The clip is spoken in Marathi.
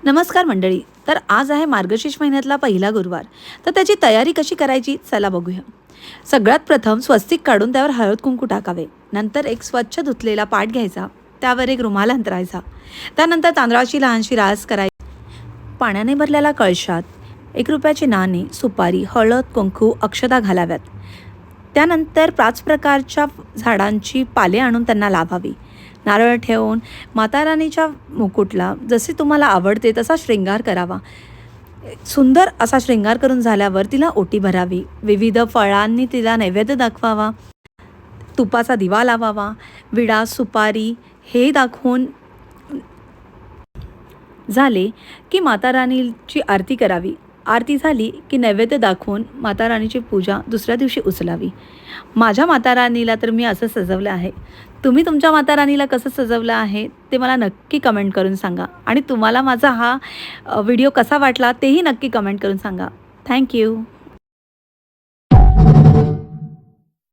नमस्कार मंडळी. तर आज आहे मार्गशीर्ष महिन्यातला पहिला गुरुवार. तर त्याची तयारी कशी करायची चला बघूया. सगळ्यात प्रथम स्वस्तिक काढून त्यावर हळद कुंकू टाकावे. नंतर एक स्वच्छ धुतलेला पाट घ्यायचा, त्यावर एक रुमाल अंतरायचा. त्यानंतर तांदळाची लहानशी रास करायची. पाण्याने भरलेल्या कळशात 1 रुपयाचे नाणे, सुपारी, हळद, कुंकू, अक्षता घालाव्यात. त्यानंतर 5 प्रकारच्या झाडांची पाले आणून त्यांना लावावी. नारळ ठेवून माता राणीच्या मुकुटला जसे तुम्हाला आवडते तसा शृंगार करावा. सुंदर असा शृंगार करून झाल्यावर तिला ओटी भरावी. विविध फळांनी तिला नैवेद्य दाखवावा. तुपाचा दिवा लावावा. विडा, सुपारी हे दाखवून झाले की माता राणीची आरती करावी. आरती झाली की नैवेद्य दाखवून माता राणीची पूजा दुसऱ्या दिवशी उचलावी. माझ्या माता राणीला तर मी असं सजवलं आहे. तुम्ही तुमच्या माता राणीला कसं सजवलं आहे ते मला नक्की कमेंट करून सांगा. आणि तुम्हाला माझा हा व्हिडिओ कसा वाटला तेही नक्की कमेंट करून सांगा. थँक्यू.